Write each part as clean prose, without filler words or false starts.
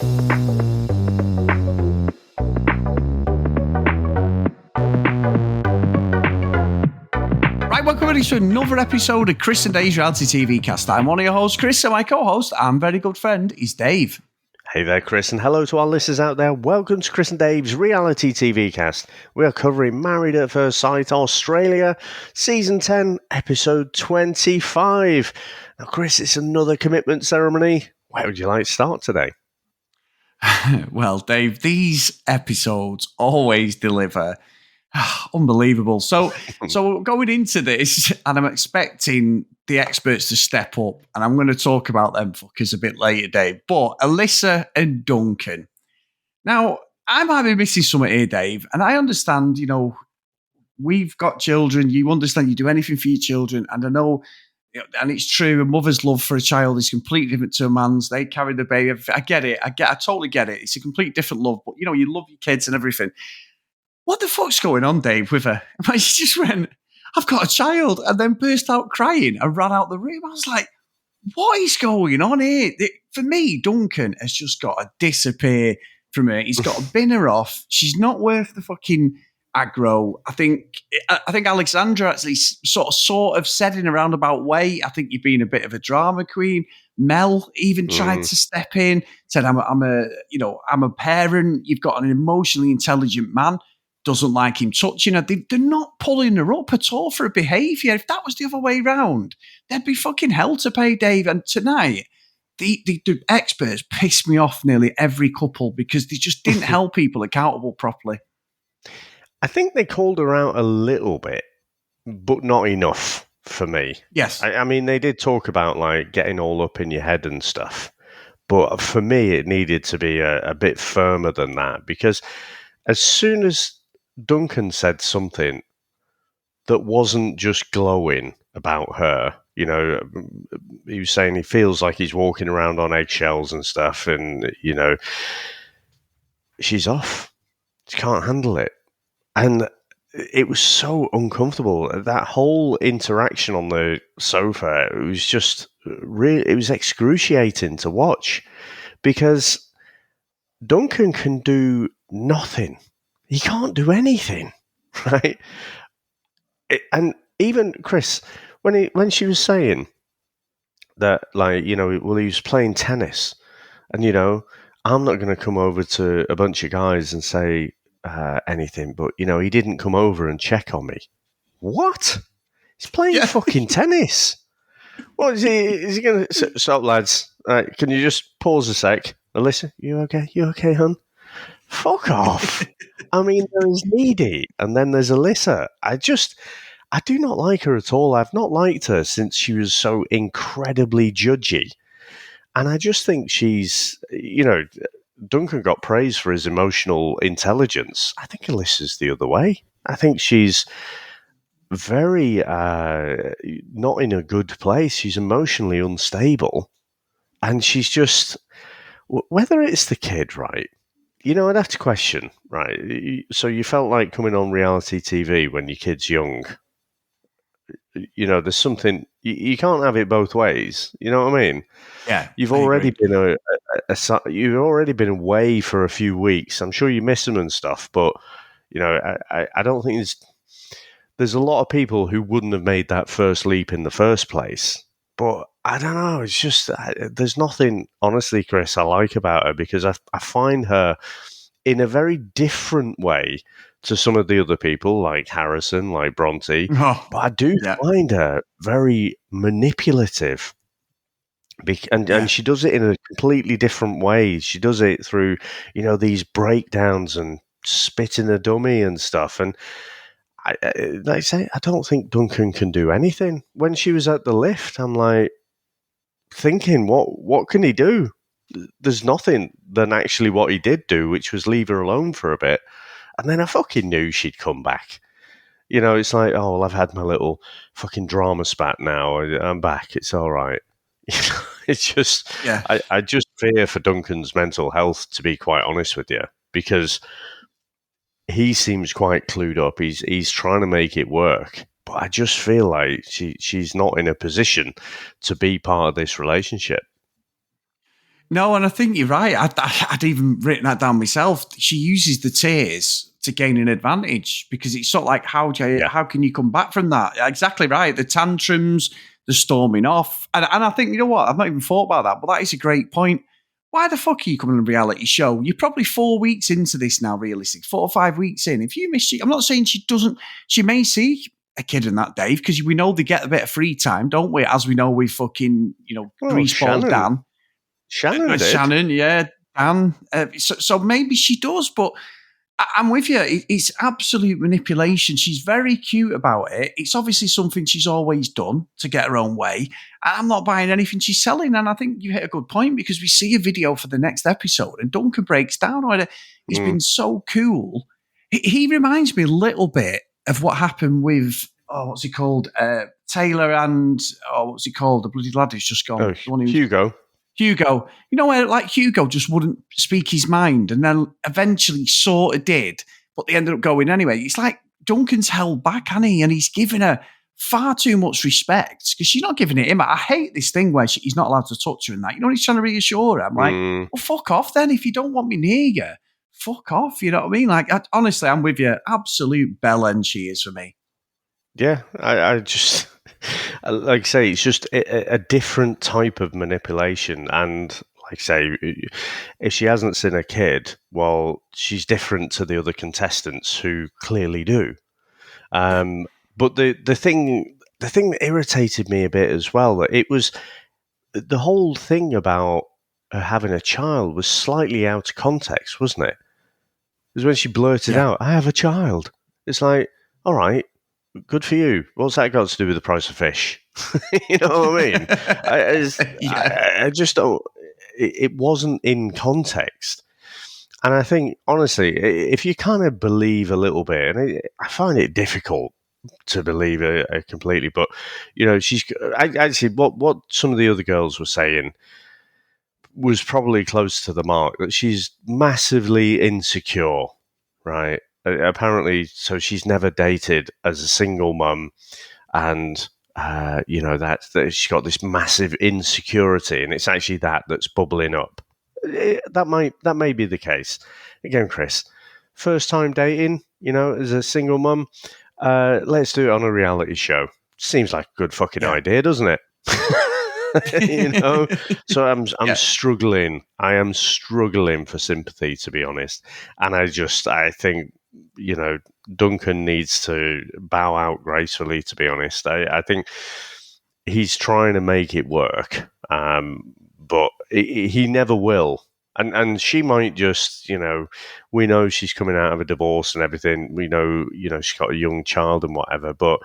Right, welcome everybody to another episode of Chris and Dave's Reality TV Cast. I'm one of your hosts, Chris, and my co-host and very good friend is Dave. Hey there, Chris, and hello to our listeners out there. Welcome to Chris and Dave's Reality TV Cast. We are covering Married at First Sight Australia, Season 10, Episode 25. Now, Chris, it's another commitment ceremony. Where would you like to start today? Well, Dave, these episodes always deliver. Unbelievable. So going into this, and I'm expecting the experts to step up, and I'm going to talk about them fuckers a bit later, Dave. But Alyssa and Duncan. Now, I might be missing something here, Dave, and I understand, we've got children. You understand you do anything for your children, and I know, and it's true, a mother's love for a child is completely different to a man's. They carry the baby. I get it. I totally get it. It's a complete different love, but, you love your kids and everything. What the fuck's going on, Dave, with her? She just went, I've got a child, and then burst out crying and ran out the room. I was like, what is going on here? For me, Duncan has just got to disappear from her. He's got to bin her off. She's not worth the fucking aggro. I think Alexandra actually sort of said in a roundabout way, I think you've been a bit of a drama queen. Mel even tried to step in, said, I'm a parent. You've got an emotionally intelligent man. Doesn't like him touching her. They're not pulling her up at all for her behaviour. If that was the other way round, there'd be fucking hell to pay, Dave. And tonight, the experts pissed me off nearly every couple because they just didn't hold people accountable properly. I think they called her out a little bit, but not enough for me. Yes. I mean, they did talk about like getting all up in your head and stuff. But for me, it needed to be a bit firmer than that, because as soon as Duncan said something that wasn't just glowing about her, he was saying he feels like he's walking around on eggshells and stuff, and, she's off. She can't handle it. And it was so uncomfortable. That whole interaction on the sofa, it was just really, it was excruciating to watch, because Duncan can do nothing. He can't do anything, right? And even Chris, when she was saying that, like, he was playing tennis, and, I'm not going to come over to a bunch of guys and say anything, but, he didn't come over and check on me. What? He's playing fucking tennis. What is he? Is he going to... Stop, lads. Right, can you just pause a sec? Alyssa, you okay? You okay, hun? Fuck off. I mean, there's Needy, and then there's Alyssa. I do not like her at all. I've not liked her since she was so incredibly judgy. And I just think she's, Duncan got praise for his emotional intelligence. I think Alyssa's the other way. I think she's very not in a good place. She's emotionally unstable. And she's just, whether it's the kid, right? I'd have to question, right? So you felt like coming on reality TV when your kid's young. There's something, you can't have it both ways. You know what I mean? Yeah. You've already been you've already been away for a few weeks. I'm sure you miss them and stuff, but I don't think there's a lot of people who wouldn't have made that first leap in the first place. But I don't know. It's just, there's nothing, honestly, Chris, I like about her, because I find her in a very different way to some of the other people, like Harrison, like Bronte. Oh, but I do find her very manipulative. And she does it in a completely different way. She does it through, these breakdowns and spitting a dummy and stuff. And like I say, I don't think Duncan can do anything. When she was at the lift, I'm like thinking, what can he do? There's nothing than actually what he did do, which was leave her alone for a bit. And then I fucking knew she'd come back. It's like, oh, well, I've had my little fucking drama spat now. I'm back. It's all right. It's just, I just fear for Duncan's mental health, to be quite honest with you, because he seems quite clued up. He's trying to make it work, but I just feel like she's not in a position to be part of this relationship. No, and I think you're right. I'd even written that down myself. She uses the tears to gain an advantage because it's sort of like, how can you come back from that? Exactly right. The tantrums, the storming off. And I think, you know what? I've not even thought about that, but that is a great point. Why the fuck are you coming on a reality show? You're probably 4 weeks into this now, realistic, 4 or 5 weeks in. If you miss it, I'm not saying she may see a kid in that, Dave, because we know they get a bit of free time, don't we? As we know with fucking, greaseball Dan. Shannon did. Shannon, yeah, Dan. So maybe she does, but I'm with you. It's absolute manipulation. She's very cute about it. It's obviously something she's always done to get her own way. I'm not buying anything she's selling. And I think you hit a good point because we see a video for the next episode and Duncan breaks down on it. He's been so cool. He reminds me a little bit of what happened with, what's he called? Taylor and, what's he called? The bloody lad who's just gone. Hugo. Hugo, where like Hugo just wouldn't speak his mind and then eventually sort of did, but they ended up going anyway. It's like Duncan's held back, hasn't he? And he's given her far too much respect because she's not giving it him. I hate this thing where he's not allowed to touch her and that. He's trying to reassure her. I'm like, well, fuck off then. If you don't want me near you, fuck off. You know what I mean? Like, honestly, I'm with you. Absolute bellend she is for me. Yeah, I just, like I say, it's just a different type of manipulation. And like I say, if she hasn't seen a kid, well, she's different to the other contestants who clearly do. But the thing that irritated me a bit as well, that it was the whole thing about her having a child was slightly out of context, wasn't it? Because when she blurted out, "I have a child," it's like, all right. Good for you. What's that got to do with the price of fish? You know what I mean? I just don't. It wasn't in context, and I think honestly, if you kind of believe a little bit, and I find it difficult to believe her completely, but she's actually what some of the other girls were saying was probably close to the mark, that she's massively insecure, right? Apparently, so she's never dated as a single mum, and that she's got this massive insecurity, and it's actually that's bubbling up. That may be the case. Again, Chris, first time dating, as a single mum, let's do it on a reality show. Seems like a good fucking idea, doesn't it? So I'm struggling. I am struggling for sympathy, to be honest, and I think Duncan needs to bow out gracefully, to be honest. I think he's trying to make it work, but he never will. And she might just, we know she's coming out of a divorce and everything. We know, she's got a young child and whatever, but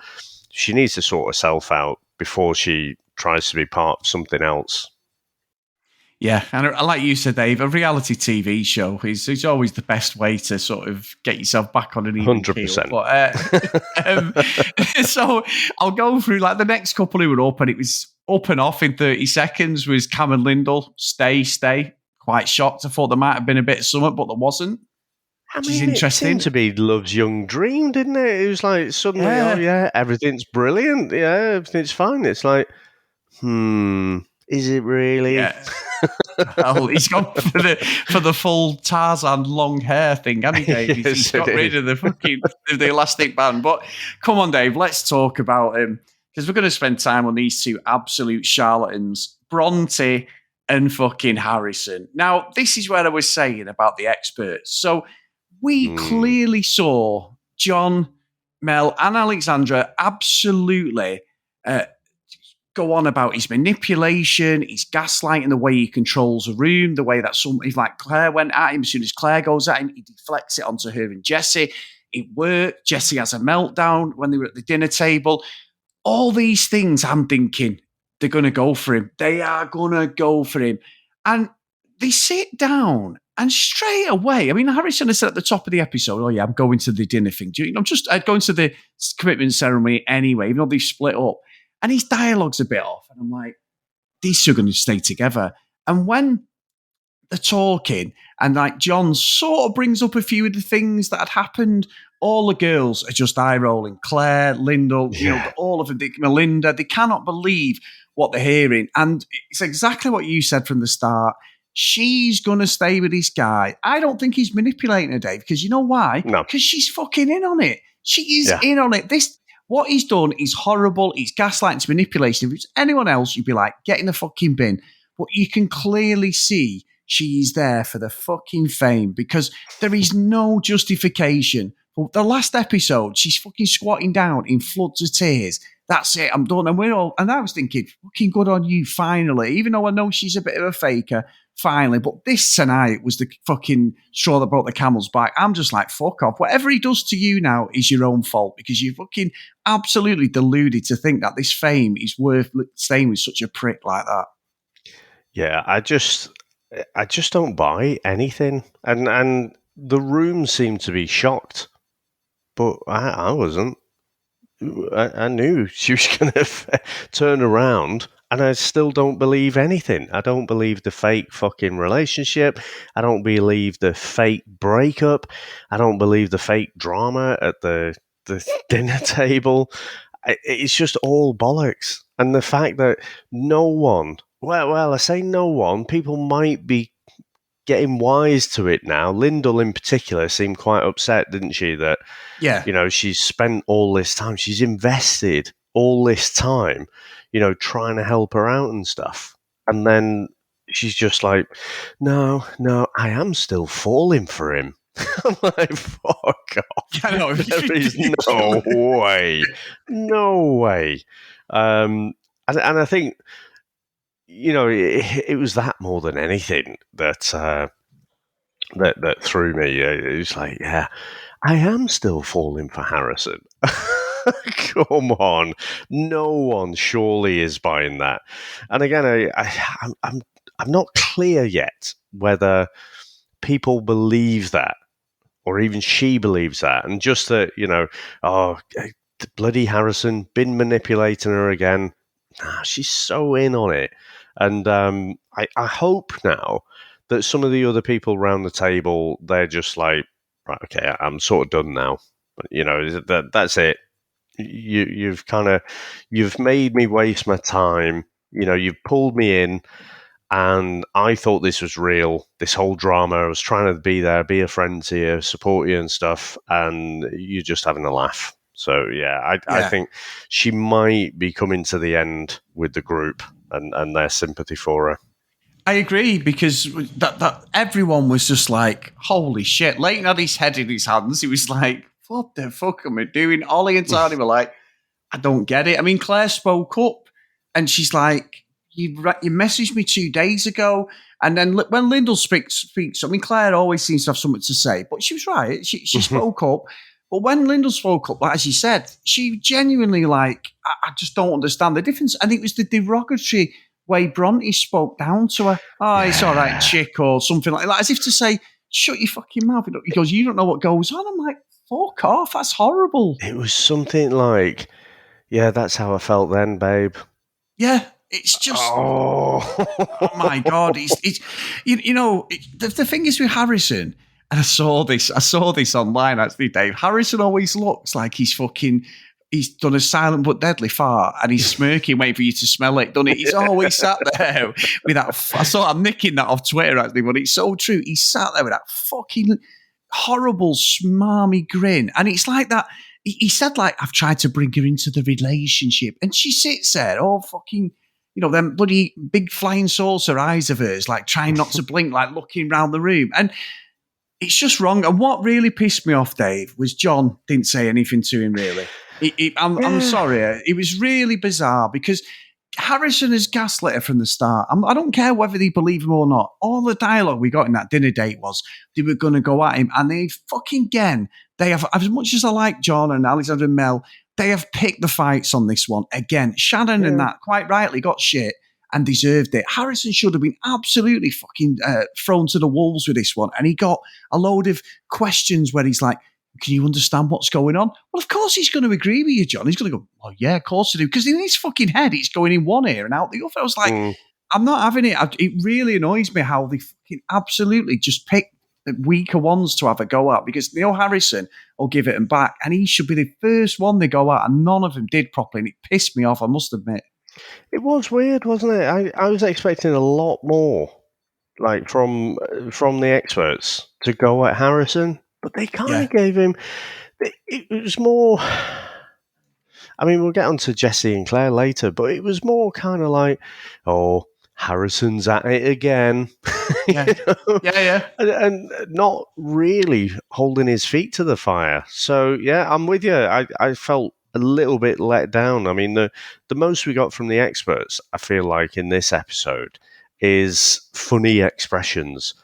she needs to sort herself out before she tries to be part of something else. Yeah, and like you said, Dave, a reality TV show is always the best way to sort of get yourself back on an even 100%. Keel. But, so I'll go through like the next couple who were up, and it was up and off in 30 seconds was Cam and Lyndall. Stay. Quite shocked. I thought there might have been a bit of something, but there wasn't. Which is interesting. It seemed to be Love's young dream, didn't it? It was like suddenly, everything's brilliant. Yeah, everything's fine. It's like, is it really? Yeah. Well, he's gone for the full Tarzan long hair thing, hasn't he, Dave? He's got rid of the elastic band. But come on, Dave, let's talk about him, because we're going to spend time on these two absolute charlatans, Bronte and fucking Harrison. Now, this is where I was saying about the experts. So we clearly saw John, Mel, and Alexandra absolutely go on about his manipulation, his gaslighting, the way he controls a room, the way that if like Claire went at him, as soon as Claire goes at him, he deflects it onto her and Jesse. It worked. Jesse has a meltdown when they were at the dinner table. All these things, I'm thinking, they're going to go for him. They are going to go for him. And they sit down and straight away, I mean, Harrison has said at the top of the episode, oh yeah, I'm going to the dinner thing. I'd going to the commitment ceremony anyway, even though they split up. And his dialogue's a bit off. And I'm like, these two are going to stay together. And when they're talking, and like John sort of brings up a few of the things that had happened, all the girls are just eye rolling. Claire, Lyndall, all of them, Melinda, they cannot believe what they're hearing. And it's exactly what you said from the start. she's going to stay with this guy. I don't think he's manipulating her, Dave, because you know why? No. Because she's fucking in on it. She is Yeah. in on it. What he's done is horrible. It's gaslighting, it's manipulation. If it's anyone else, you'd be like, get in the fucking bin. But you can clearly see she's there for the fucking fame because there is no justification. For the last episode, she's fucking squatting down in floods of tears. That's it. I'm done. And I was thinking, fucking good on you, finally. Even though I know she's a bit of a faker, finally. But this tonight was the fucking straw that brought the camel's back. I'm just like, fuck off. Whatever he does to you now is your own fault because you fucking absolutely deluded to think that this fame is worth staying with such a prick like that. Yeah, I just don't buy anything, and the room seemed to be shocked, but I wasn't. I knew she was going to turn around, and I still don't believe anything. I don't believe the fake fucking relationship. I don't believe the fake breakup. I don't believe the fake drama at the dinner table. It's just all bollocks. And the fact that no one, well, I say no one, people might be getting wise to it now. Lyndall in particular seemed quite upset, didn't she? That, she's spent all this time, she's invested all this time, trying to help her out and stuff. And then she's just like, no, I am still falling for him. I'm like, fuck off. There is no way. No way. And I think, it was that more than anything that threw me. It was like, yeah, I am still falling for Harrison. Come on, no one surely is buying that. And again, I'm not clear yet whether people believe that, or even she believes that, and just that, bloody Harrison been manipulating her again. Nah, she's so in on it. And I hope now that some of the other people around the table, they're just like, right, okay, I'm sort of done now. That's it. You've made me waste my time. You've pulled me in, and I thought this was real. This whole drama, I was trying to be there, be a friend to you, support you and stuff, and you're just having a laugh. So I think she might be coming to the end with the group and their sympathy for her. I agree because that everyone was just like, holy shit. Leighton had his head in his hands. He was like, what the fuck am I doing? Ollie and Tony were like, I don't get it. I mean, Claire spoke up and she's like, you messaged me 2 days ago. And then when Lyndall speaks, I mean, Claire always seems to have something to say, but she was right. She spoke up. But when Lyndall spoke up, like as you said, she genuinely I just don't understand the difference. And it was the derogatory way Bronte spoke down to her. Oh, it's all right, chick, or something like that. As if to say, shut your fucking mouth. He goes, you don't know what goes on. I'm like, fuck off. That's horrible. It was something like, yeah, that's how I felt then, babe. Yeah. It's just, oh my God. It's the thing is with Harrison, and I saw this online actually, Dave. Harrison always looks like he's done a silent but deadly fart and he's smirking, waiting for you to smell it, doesn't it? He's always sat there with that. I'm nicking that off Twitter actually, but it's so true. He's sat there with that fucking horrible, smarmy grin. And it's like that. He said, like, I've tried to bring her into the relationship. And she sits there all fucking, them bloody big flying saucer eyes of hers, like trying not to blink, like looking around the room. And it's just wrong. And what really pissed me off, Dave, was John didn't say anything to him, really. I'm sorry. It was really bizarre because Harrison has gaslit her from the start. I don't care whether they believe him or not. All the dialogue we got in that dinner date was they were going to go at him. And they have, as much as I like John and Alexander and Mel, they have picked the fights on this one. Again, Shannon and that quite rightly got shit and deserved it. Harrison should have been absolutely fucking thrown to the wolves with this one. And he got a load of questions where he's like, can you understand what's going on? Well, of course he's going to agree with you, John. He's going to go, oh, yeah, of course I do. Because in his fucking head, it's going in one ear and out the other. I was like, I'm not having it. It really annoys me how they fucking absolutely just pick the weaker ones to have a go at, because Neil Harrison will give it them back, and he should be the first one they go at, and none of them did properly, and it pissed me off, I must admit. It was weird, wasn't it? I was expecting a lot more like from the experts to go at Harrison, but they kind Yeah. of gave him. It was more. I mean, we'll get on to Jesse and Claire later, but it was more kind of like, oh, Harrison's at it again. Yeah. Yeah. And not really holding his feet to the fire. So, yeah, I'm with you. I felt a little bit let down. I mean, the most we got from the experts, I feel like, in this episode is funny expressions.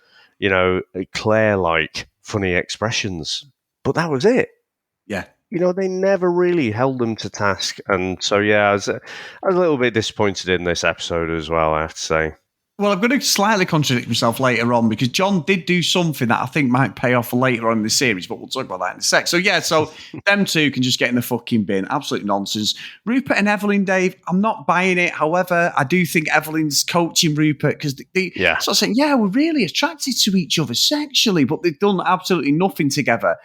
Claire-like funny expressions. But that was it. Yeah. They never really held them to task. And so, yeah, I was a little bit disappointed in this episode as well, I have to say. Well, I'm going to slightly contradict myself later on because John did do something that I think might pay off later on in the series, but we'll talk about that in a sec. So, yeah, them two can just get in the fucking bin. Absolute nonsense. Rupert and Evelyn, Dave, I'm not buying it. However, I do think Evelyn's coaching Rupert because they sort of saying, yeah, we're really attracted to each other sexually, but they've done absolutely nothing together.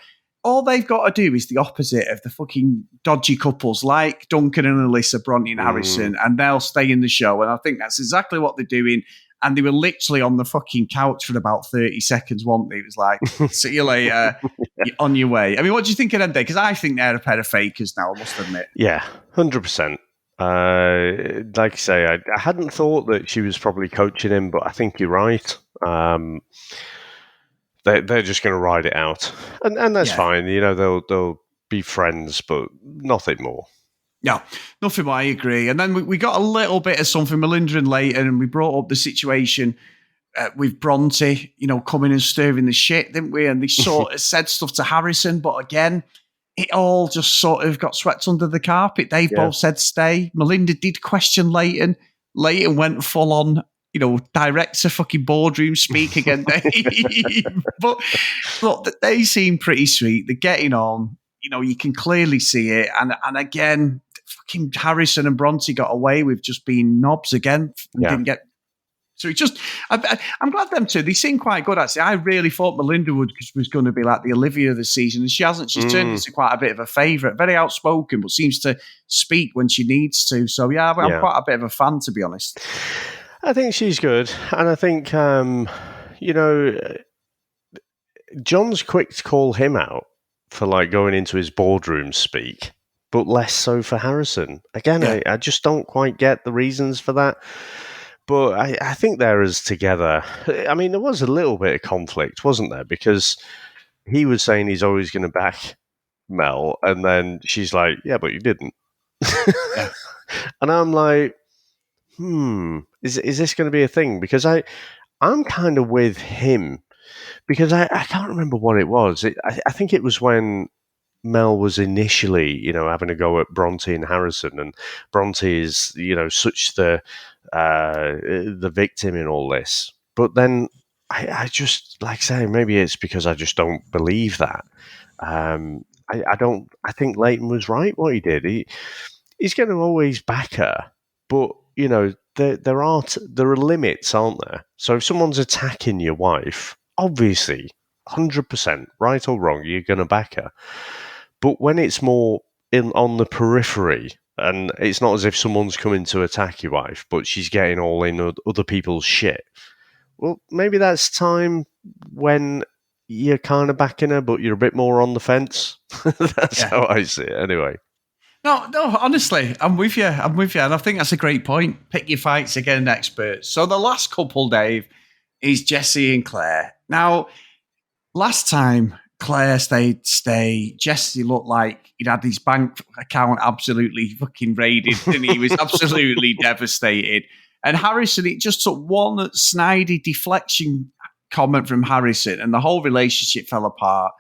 All they've got to do is the opposite of the fucking dodgy couples like Duncan and Alyssa, Bronte and Harrison, and they'll stay in the show. And I think that's exactly what they're doing. And they were literally on the fucking couch for about 30 seconds, weren't they? It was like, see you later, you're on your way. I mean, what do you think of them, Dave? Because I think they're a pair of fakers now, I must admit. Yeah, 100%. Like I say, I hadn't thought that she was probably coaching him, but I think you're right. They're just going to ride it out, and that's fine. They'll be friends, but nothing more. No, nothing more. I agree. And then we got a little bit of something, Melinda and Leighton, and we brought up the situation with Bronte, coming and stirring the shit, didn't we? And they sort of said stuff to Harrison, but again, it all just sort of got swept under the carpet. They've both said stay. Melinda did question Leighton. Leighton went full on, director fucking boardroom speak again. But look, they seem pretty sweet. They're getting on. You can clearly see it. And again, fucking Harrison and Bronte got away with just being knobs again and didn't get. So I'm glad them two. They seem quite good, actually. I really thought Melinda was going to be like the Olivia of the season, and she hasn't. She's turned into quite a bit of a favourite. Very outspoken, but seems to speak when she needs to. So, I'm quite a bit of a fan, to be honest. I think she's good. And I think, John's quick to call him out for like going into his boardroom speak, but less so for Harrison. Again, I just don't quite get the reasons for that. But I think they're as together. I mean, there was a little bit of conflict, wasn't there? Because he was saying he's always going to back Mel, and then she's like, yeah, but you didn't. And I'm like, is this going to be a thing? Because I'm kind of with him, because I can't remember what it was. I think it was when Mel was initially, having a go at Bronte and Harrison, and Bronte is, such the victim in all this. But then I just, like saying, maybe it's because I just don't believe that. I don't. I think Leighton was right what he did. He's going to always back her, but there are limits, aren't there? So if someone's attacking your wife, obviously, 100%, right or wrong, you're going to back her. But when it's more on the periphery, and it's not as if someone's coming to attack your wife, but she's getting all in other people's shit, well, maybe that's time when you're kind of backing her, but you're a bit more on the fence. That's how I see it, anyway. No, honestly, I'm with you. And I think that's a great point. Pick your fights again, experts. So the last couple, Dave, is Jesse and Claire. Now, last time Claire stay. Jesse looked like he'd had his bank account absolutely fucking raided, and he was absolutely devastated. And Harrison, it just took one snidey deflection comment from Harrison, and the whole relationship fell apart.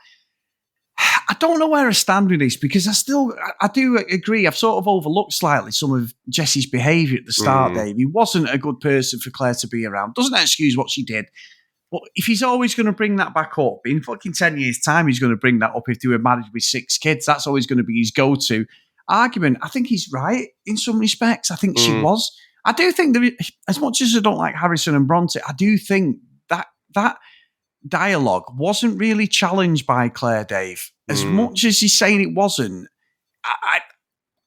I don't know where I stand with this, because I do agree. I've sort of overlooked slightly some of Jesse's behaviour at the start, Dave. He wasn't a good person for Claire to be around. Doesn't excuse what she did. But if he's always going to bring that back up, in fucking 10 years' time, he's going to bring that up if they were married with 6 kids. That's always going to be his go-to argument. I think he's right in some respects. I think she was. I do think, as much as I don't like Harrison and Bronte, I do think that dialogue wasn't really challenged by Claire, Dave. As much as he's saying it wasn't,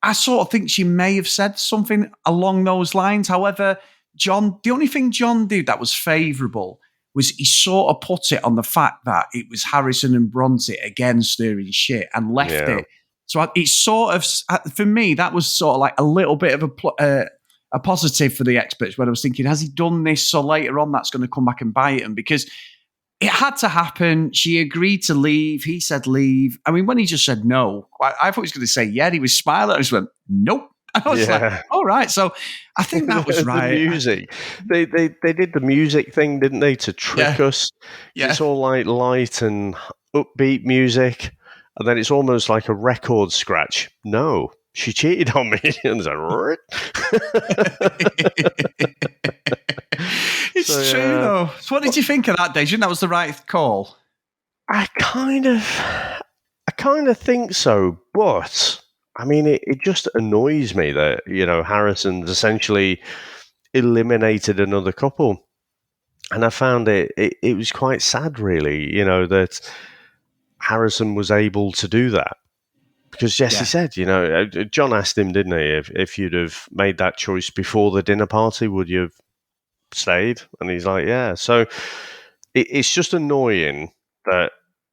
I sort of think she may have said something along those lines. However, the only thing John did that was favourable was he sort of put it on the fact that it was Harrison and Bronte again stirring shit and left Yeah. it. So it's sort of, for me, that was sort of like a little bit of a positive for the experts, when I was thinking, has he done this so later on that's going to come back and bite him? Because it had to happen. She agreed to leave. He said leave. I mean, when he just said no, I thought he was going to say yeah. He was smiling. I just went, nope. I was like, all right. So I think that was right. The music. They did the music thing, didn't they, to trick us? Yeah. It's all like light and upbeat music, and then it's almost like a record scratch. No, she cheated on me. And it's like, it's true, though. So what did you think of that, Dave? Do you think that was the right call? I kind of think so, but I mean, it just annoys me that, Harrison's essentially eliminated another couple. And I found it was quite sad, really, that Harrison was able to do that. Because Jesse said, John asked him, didn't he, if you'd have made that choice before the dinner party, would you have stayed? And he's like, yeah. So it's just annoying that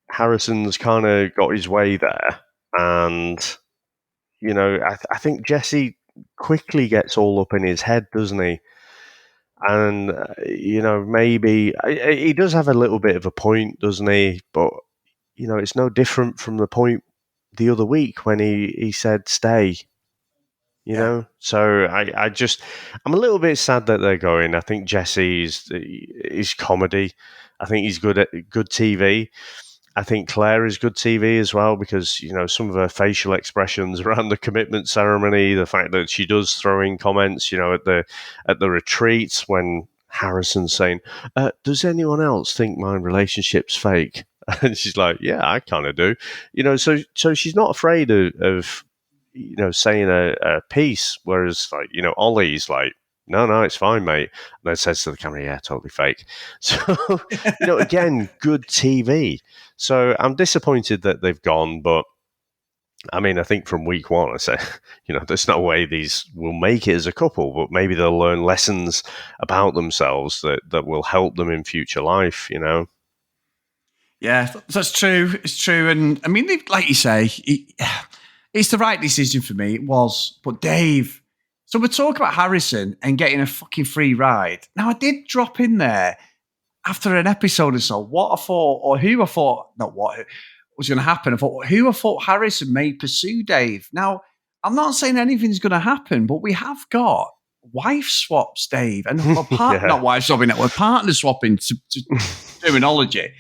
Harrison's kind of got his way there. And, I think Jesse quickly gets all up in his head, doesn't he? And, maybe he does have a little bit of a point, doesn't he? But, it's no different from the point the other week when he said stay, you know? So I'm a little bit sad that they're going. I think Jesse is comedy. I think he's good at good TV. I think Claire is good TV as well, because, some of her facial expressions around the commitment ceremony, the fact that she does throw in comments, at the retreats when Harrison's saying, does anyone else think my relationship's fake? And she's like, yeah, I kind of do. So she's not afraid of saying a piece, whereas, like, Ollie's like, no, it's fine, mate. And then says to the camera, yeah, totally fake. So, again, good TV. So I'm disappointed that they've gone, but I mean, I think from week one, I said, there's no way these will make it as a couple, but maybe they'll learn lessons about themselves that will help them in future life, Yeah, that's true. It's true. And I mean, like you say, it's the right decision for me. It was. But Dave, so we're talking about Harrison and getting a fucking free ride. Now, I did drop in there after an episode or so what I thought, or who I thought, not what was going to happen. I thought, who I thought Harrison may pursue Dave. Now, I'm not saying anything's going to happen, but we have got wife swaps, Dave, and not wife swapping, we're partner swapping to terminology.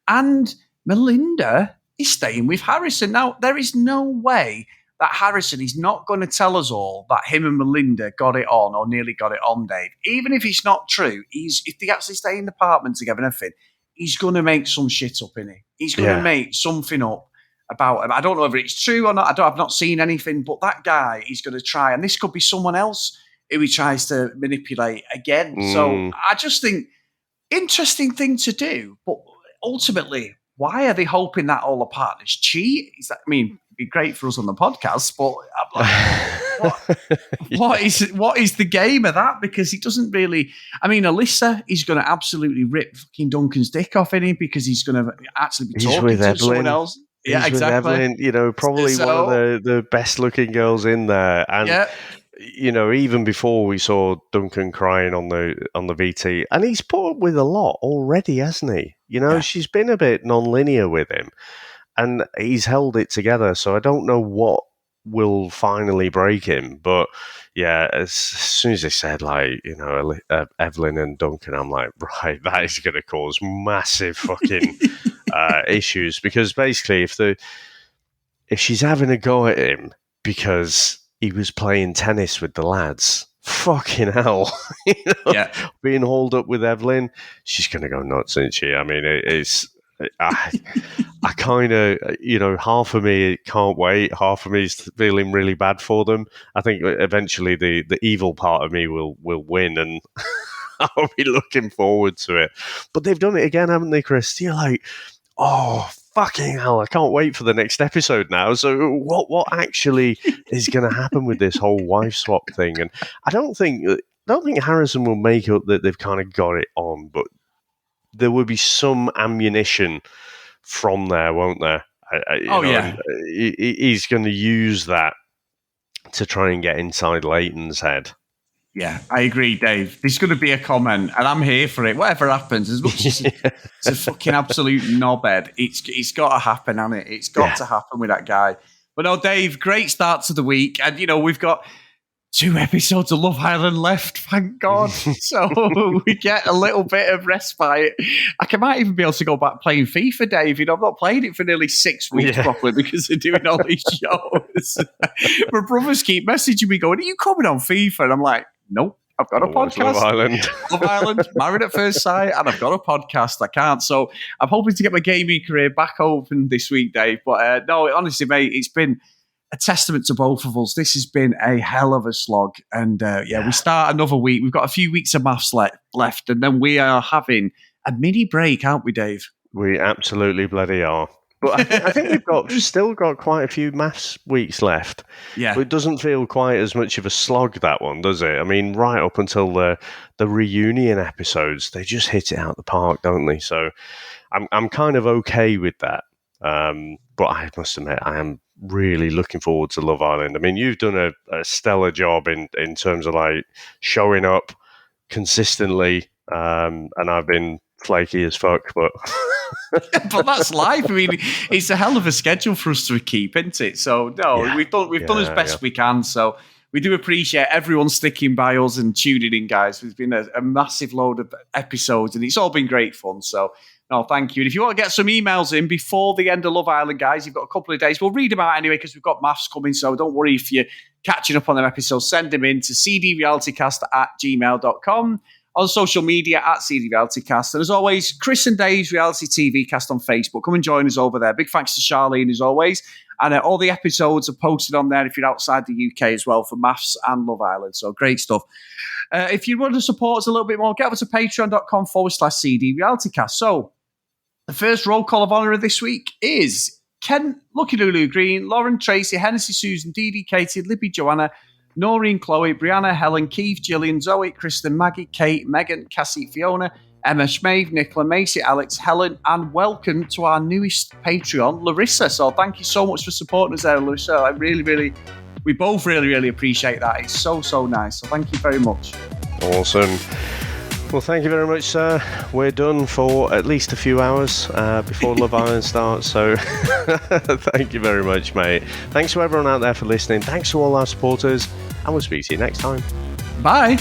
And Melinda is staying with Harrison. Now, there is no way that Harrison is not going to tell us all that him and Melinda got it on or nearly got it on, Dave. Even if it's not true, if they actually stay in the apartment together and everything, he's going to make some shit up in it. He's going to make something up about him. I don't know whether it's true or not. I've not seen anything, but that guy is going to try. And this could be someone else who he tries to manipulate again. So I just think, interesting thing to do, but ultimately, why are they hoping that all the partners cheat? It'd be great for us on the podcast, but I'm like, what is the game of that? Because he doesn't really. I mean, Alyssa is going to absolutely rip fucking Duncan's dick off in him because he's going to actually be talking to someone else. Yeah, exactly. With Evelyn, probably one of the best looking girls in there, and even before we saw Duncan crying on the VT, and he's put up with a lot already, hasn't he? She's been a bit non-linear with him, and he's held it together. So I don't know what will finally break him, but yeah, as soon as they said Evelyn and Duncan, I'm like, right, that is going to cause massive fucking issues, because basically if she's having a go at him because he was playing tennis with the lads, fucking hell, being hauled up with Evelyn, she's going to go nuts, isn't she? I mean, I kind of, half of me can't wait. Half of me is feeling really bad for them. I think eventually the evil part of me will win, and I'll be looking forward to it. But they've done it again, haven't they, Chris? You're like, oh, fucking hell, I can't wait for the next episode now. So what actually is going to happen with this whole wife swap thing? And I don't think Harrison will make up that they've kind of got it on, but there will be some ammunition from there, won't there? Yeah. He's going to use that to try and get inside Leighton's head. Yeah, I agree, Dave. There's going to be a comment, and I'm here for it. Whatever happens, as much as it's a fucking absolute knobhead, it's got to happen, hasn't it? It's got to happen with that guy. But no, Dave, great start to the week. And, we've got 2 episodes of Love Island left, thank God. So we get a little bit of respite. I might even be able to go back playing FIFA, Dave. I've not played it for nearly 6 weeks properly because they're doing all these shows. My brothers keep messaging me going, are you coming on FIFA? And I'm like, nope, I've got a podcast. Love Island, Married at First Sight, and I've got a podcast. I can't. So I'm hoping to get my gaming career back open this week, Dave. But no, honestly, mate, it's been a testament to both of us. This has been a hell of a slog. And we start another week. We've got a few weeks of maths left, and then we are having a mini break, aren't we, Dave? We absolutely bloody are. But I think we've still got quite a few maths weeks left. Yeah. But it doesn't feel quite as much of a slog, that one, does it? I mean, right up until the reunion episodes, they just hit it out the park, don't they? So I'm kind of okay with that. But I must admit, I am really looking forward to Love Island. I mean, you've done a stellar job in terms of like showing up consistently, and I've been flaky as fuck, but but that's life. I mean, it's a hell of a schedule for us to keep, isn't it? So no, we've done as best we can. So we do appreciate everyone sticking by us and tuning in, guys. There's been a massive load of episodes, and it's all been great fun. So no, thank you. And if you want to get some emails in before the end of Love Island, guys, you've got a couple of days. We'll read them out anyway because we've got maths coming. So don't worry if you're catching up on them episodes. Send them in to cdrealitycast@gmail.com. On social media @cdrealitycast. And as always, Chris and Dave's Reality TV Cast on Facebook. Come and join us over there. Big thanks to Charlene as always. And all the episodes are posted on there if you're outside the UK as well for Maths and Love Island. So great stuff. If you want to support us a little bit more, get over to patreon.com/CD Realitycast. So the first roll call of honour of this week is Ken, Lucky Lulu Green, Lauren, Tracy, Hennessy, Susan, Dee Dee, Katie, Libby, Joanna, Noreen, Chloe, Brianna, Helen, Keith, Gillian, Zoe, Kristen, Maggie, Kate, Megan, Cassie, Fiona, Emma, Schmave, Nicola, Macy, Alex, Helen, and welcome to our newest Patreon, Larissa. So thank you so much for supporting us there, Larissa. We both really appreciate that. It's so nice. So thank you very much. Awesome. Well, thank you very much, sir. We're done for at least a few hours before Love Island starts, so thank you very much, mate. Thanks to everyone out there for listening. Thanks to all our supporters, and we'll speak to you next time. Bye.